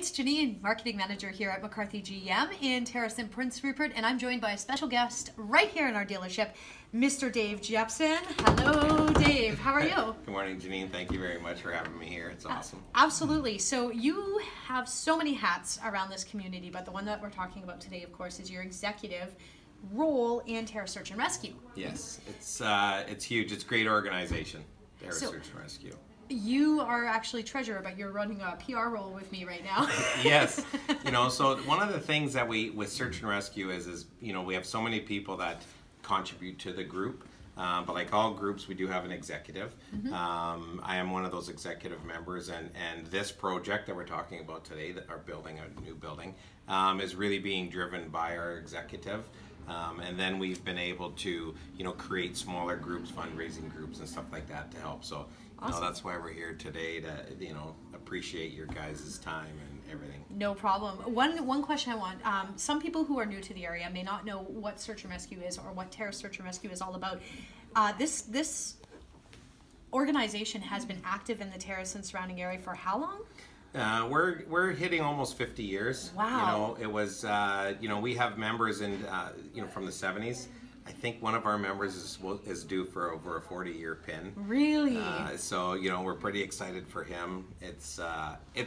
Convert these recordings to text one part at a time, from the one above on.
it's Janine, Marketing Manager here at MacCarthy GM in Terrace and Prince Rupert, and I'm joined by a special guest right here in our dealership, Mr. Dave Jepson. Hello, Dave. How are you? Good morning, Janine. Thank you very much for having me here. It's awesome. Absolutely. So you have so many hats around this community, but the one that we're talking about today, of course, is your executive role in Terrace Search and Rescue. Yes, it's huge. It's a great organization, Terrace Search and Rescue. You are actually treasurer, but you're running a PR role with me right now. Yes, so one of the things that we with Search and Rescue is we have so many people that contribute to the group, but like all groups, we do have an executive. I am one of those executive members, and this project that we're talking about today, that are building a new building, is really being driven by our executive. And then we've been able to, create smaller groups, fundraising groups, and stuff like that to help. So, awesome. That's why we're here today to, appreciate your guys' time and everything. No problem. One question I want. Some people who are new to the area may not know what Search and Rescue is or what Terrace Search and Rescue is all about. This organization has been active in the Terrace and surrounding area for how long? We're hitting almost 50 years. Wow. It was, we have members in, from the 70s. I think one of our members is due for over a 40-year pin. Really? So, we're pretty excited for him. It's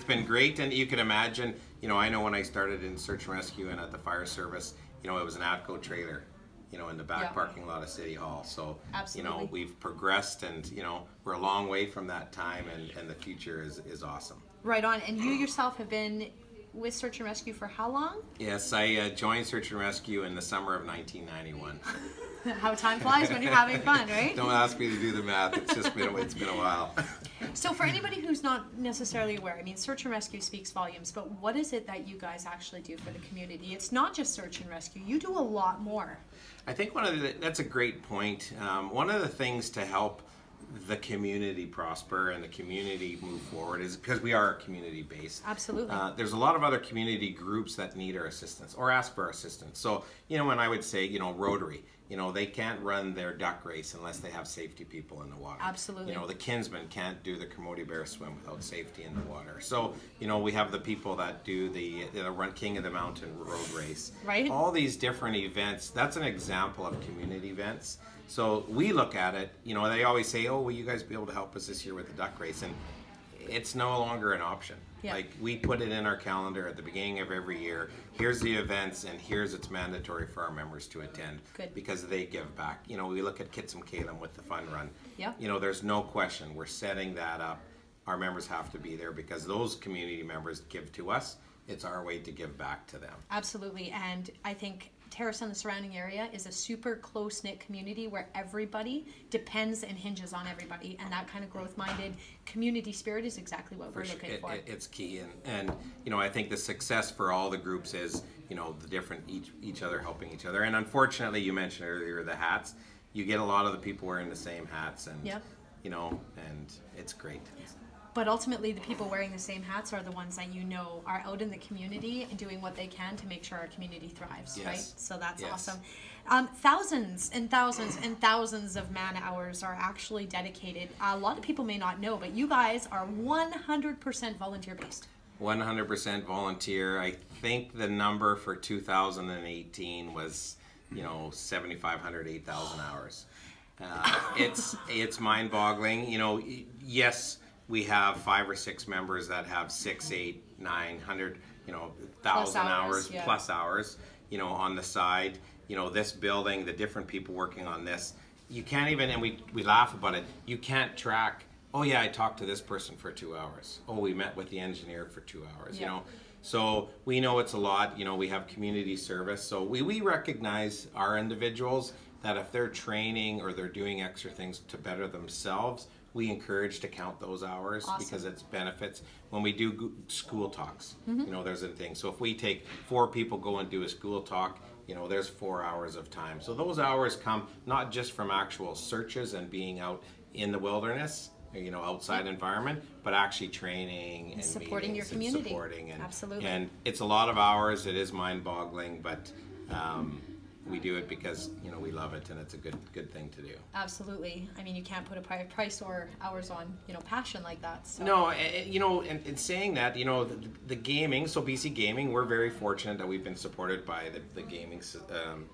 been great, and you can imagine, I know when I started in Search and Rescue and at the fire service, it was an ATCO trailer, in the back parking lot of City Hall. So, absolutely. We've progressed, and, we're a long way from that time, and the future is awesome. Right on. And you yourself have been with Search and Rescue for how long? Yes, I joined Search and Rescue in the summer of 1991. How time flies when you're having fun, right? Don't ask me to do the math. It's just been a while. So for anybody who's not necessarily aware, I mean, Search and Rescue speaks volumes, but what is it that you guys actually do for the community? It's not just Search and Rescue. You do a lot more. I think that's a great point. One of the things to help the community prosper and the community move forward is because we are community based. Absolutely. There's a lot of other community groups that need our assistance or ask for our assistance. So, when I would say, Rotary, they can't run their duck race unless they have safety people in the water. Absolutely. The Kinsmen can't do the Commodity Bear swim without safety in the water. So, we have the people that do the run King of the Mountain road race. Right. All these different events, that's an example of community events. So we look at it, they always say, oh, will you guys be able to help us this year with the duck race? And it's no longer an option. Yeah. Like, we put it in our calendar at the beginning of every year. Here's the events, and it's mandatory for our members to attend. Good. Because they give back. We look at Kitsum Kalem with the fun run. Yeah. There's no question. We're setting that up. Our members have to be there because those community members give to us. It's our way to give back to them. Absolutely. And I think Terrace and the surrounding area is a super close-knit community where everybody depends and hinges on everybody, and that kind of growth-minded community spirit is exactly what we're looking for. It's key, and I think the success for all the groups is the different each other helping each other. And unfortunately, you mentioned earlier the hats. You get a lot of the people wearing the same hats, and yep. And it's great. But ultimately, the people wearing the same hats are the ones that are out in the community and doing what they can to make sure our community thrives, yes. right? So that's yes. awesome. Thousands and thousands and thousands of man hours are actually dedicated. A lot of people may not know, but you guys are 100% volunteer based. 100% volunteer. I think the number for 2018 was, 7,500, 8,000 hours. It's mind-boggling. Yes. We have 5 or 6 members that have 6, 8, 900, 1,000 hours yeah. plus hours, on the side. This building, the different people working on this, you can't even, and we laugh about it, you can't track, oh yeah, I talked to this person for 2 hours. Oh, we met with the engineer for 2 hours, yeah. So we know it's a lot, we have community service. So we recognize our individuals that if they're training or they're doing extra things to better themselves, we encourage to count those hours. Awesome. Because it's benefits. When we do school talks, there's a thing. So if we take 4 people go and do a school talk, there's 4 hours of time. So those hours come not just from actual searches and being out in the wilderness, outside environment, but actually training and supporting your community. And absolutely. And it's a lot of hours. It is mind-boggling, but we do it because, you know, we love it and it's a good thing to do. Absolutely. I mean, you can't put a price or hours on, you know, passion like that. So. No, you know, and saying that, you know, the gaming, so BC Gaming, we're very fortunate that we've been supported by the gaming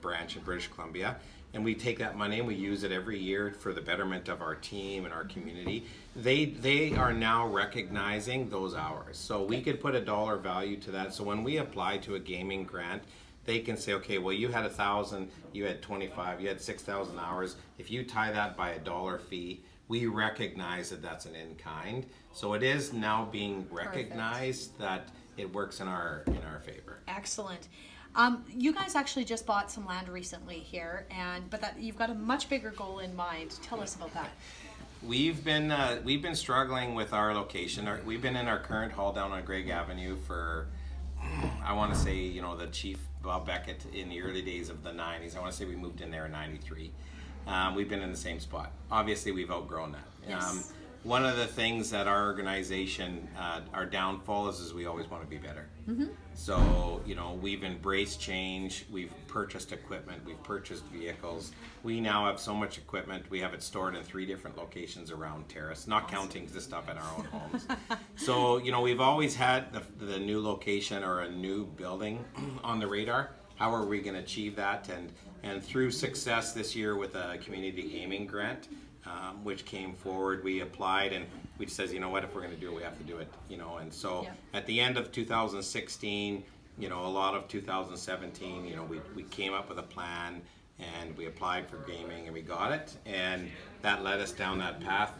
branch in British Columbia. And we take that money and we use it every year for the betterment of our team and our community. They are now recognizing those hours. So we could put a dollar value to that. So when we apply to a gaming grant, they can say, okay, well, you had 1,000, you had 25, you had 6,000 hours. If you tie that by $1 fee, we recognize that that's an in-kind. So it is now being recognized that it works in our favor. Excellent. You guys actually just bought some land recently here, but that you've got a much bigger goal in mind. Tell us about that. We've been struggling with our location. We've been in our current hall down on Greg Avenue for, I want to say, you know, the Chief Bob Beckett in the early days of the 90s. I want to say we moved in there in 93. We've been in the same spot. Obviously, we've outgrown that. Yes. One of the things that our organization, our downfall is we always want to be better. Mm-hmm. So, you know, we've embraced change, we've purchased equipment, we've purchased vehicles. We now have so much equipment, we have it stored in 3 different locations around Terrace, not counting the stuff in our own homes. So, you know, we've always had the new location or a new building on the radar. How are we going to achieve that? And through success this year with a community gaming grant, which came forward, we applied and we says, you know what, if we're going to do it, we have to do it, you know. And so at the end of 2016, you know, a lot of 2017, you know, we came up with a plan and we applied for gaming and we got it, and that led us down that path.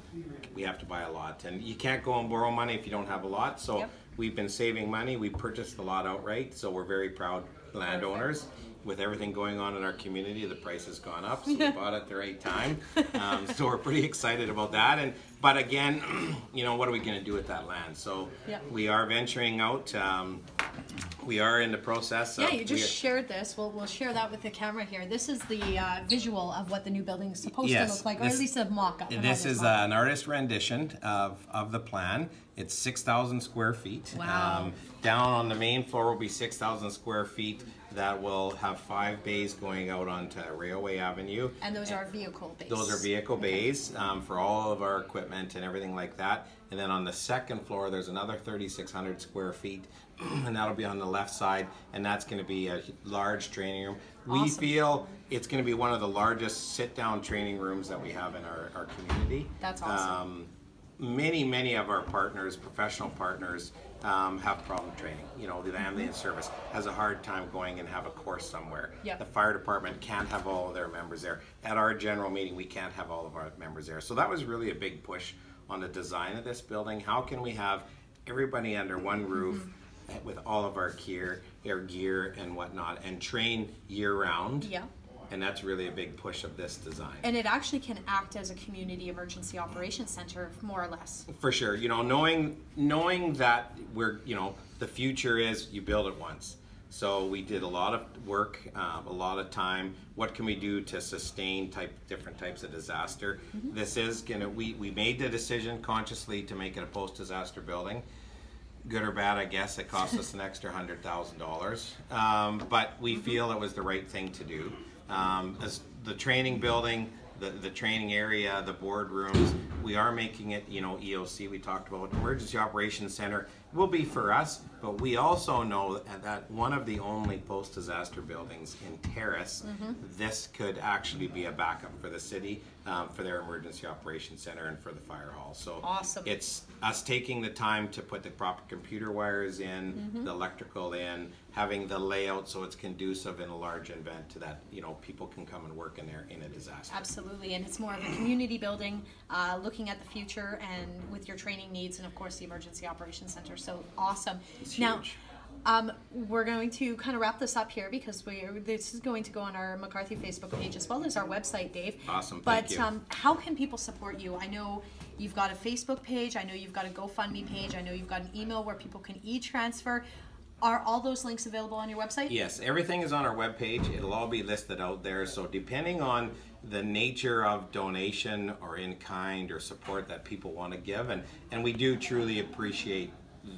We have to buy a lot, and you can't go and borrow money if you don't have a lot. So we've been saving money. We purchased the lot outright, so we're very proud landowners. With everything going on in our community, the price has gone up, so we bought it at the right time. So we're pretty excited about that. But again, you know, what are we going to do with that land? So we are venturing out. We are in the process. Yeah, you just shared this. We'll share that with the camera here. This is the visual of what the new building is supposed to look like, or at least a mock-up. This is an artist rendition of the plan. It's 6,000 square feet. Wow. Down on the main floor will be 6,000 square feet. That will have 5 bays going out onto Railway Avenue. And those are vehicle bays. Those are vehicle bays for all of our equipment and everything like that. And then on the second floor, there's another 3,600 square feet, and that'll be on the left side, and that's going to be a large training room. Awesome. We feel it's going to be one of the largest sit-down training rooms that we have in our community. That's awesome. Many of our partners, professional partners, have problem training. You know, the ambulance service has a hard time going and have a course somewhere. The fire department can't have all of their members there. At our general meeting, we can't have all of our members there. So that was really a big push on the design of this building. How can we have everybody under one roof with all of our gear and whatnot, and train year-round? And that's really a big push of this design. And it actually can act as a community emergency operations center, more or less. For sure. You know, knowing that we're, you know, the future is you build it once. So we did a lot of work, a lot of time. What can we do to sustain different types of disaster? This is gonna, we made the decision consciously to make it a post-disaster building. Good or bad, I guess, it cost us an extra $100,000. But we feel it was the right thing to do. As the training building, the training area, the boardrooms, we are making it, you know, EOC, we talked about Emergency Operations Center, will be for us, but we also know that one of the only post-disaster buildings in Terrace, this could actually be a backup for the city, for their Emergency Operations Center and for the fire hall. So awesome. It's us taking the time to put the proper computer wires in, the electrical in, having the layout so it's conducive in a large event to that, you know, people can come and work in there in a disaster. Absolutely, and it's more of a community building, looking at the future and with your training needs, and of course the Emergency Operations Center. So awesome. It's now, huge. We're going to kind of wrap this up here because this is going to go on our MacCarthy Facebook page as well as our website, Dave. Awesome, thank you. But how can people support you? I know you've got a Facebook page. I know you've got a GoFundMe page. I know you've got an email where people can e-transfer. Are all those links available on your website? Yes, everything is on our webpage. It'll all be listed out there. So depending on the nature of donation or in kind or support that people want to give, and we do truly appreciate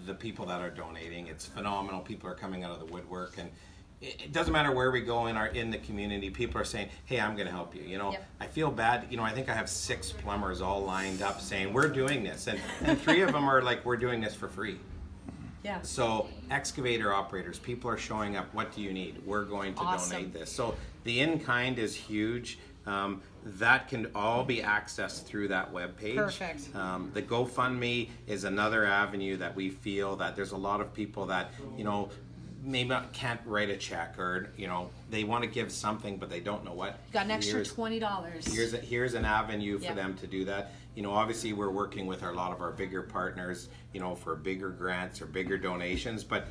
the people that are donating. It's phenomenal. People are coming out of the woodwork, and it doesn't matter where we go in the community, people are saying, hey, I'm going to help you. You know, Yep. I feel bad. You know, I think I have 6 plumbers all lined up saying, we're doing this. And 3 of them are like, we're doing this for free. Yeah. So excavator operators, people are showing up. What do you need? We're going to donate this. So the in-kind is huge. That can all be accessed through that webpage. Perfect. The GoFundMe is another avenue that we feel that there's a lot of people that, you know, maybe can't write a check, or, you know, they want to give something but they don't know what. Got an extra $20. Here's an avenue for Yep. them to do that. You know, obviously we're working with a lot of our bigger partners, you know, for bigger grants or bigger donations, but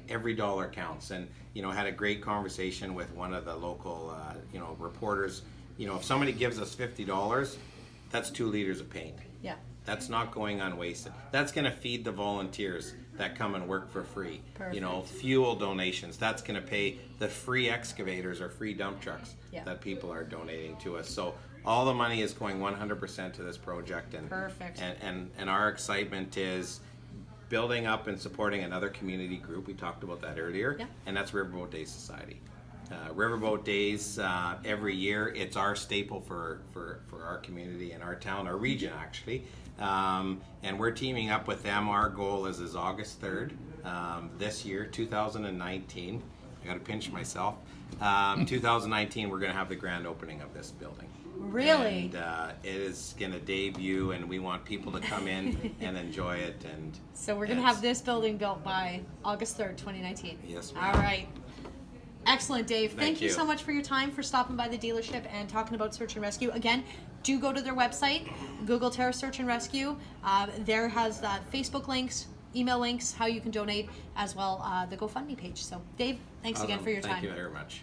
every dollar counts. And, you know, had a great conversation with one of the local, you know, reporters. You know, if somebody gives us $50, that's 2 liters of paint. Yeah. That's not going unwasted. That's going to feed the volunteers that come and work for free. Perfect. You know, fuel donations. That's going to pay the free excavators or free dump trucks Yeah. that people are donating to us. So all the money is going 100% to this project. And Perfect. And our excitement is building up and supporting another community group. We talked about that earlier. Yeah. And that's Riverboat Day Society. Riverboat Days every year. It's our staple for our community and our town, our region actually. And we're teaming up with them. Our goal is August 3rd this year, 2019. I got to pinch myself. 2019, we're going to have the grand opening of this building. Really? And it is going to debut, and we want people to come in and enjoy it. And So we're going to have this building built by August 3rd, 2019. Yes, All ma'am. right. Excellent, Dave. Thank you you. so much for your time, for stopping by the dealership and talking about search and rescue. Again, do go to their website, Google Terrace Search and Rescue. There has Facebook links, email links, how you can donate, as well the GoFundMe page. So, Dave, thanks again for your time. Thank you very much.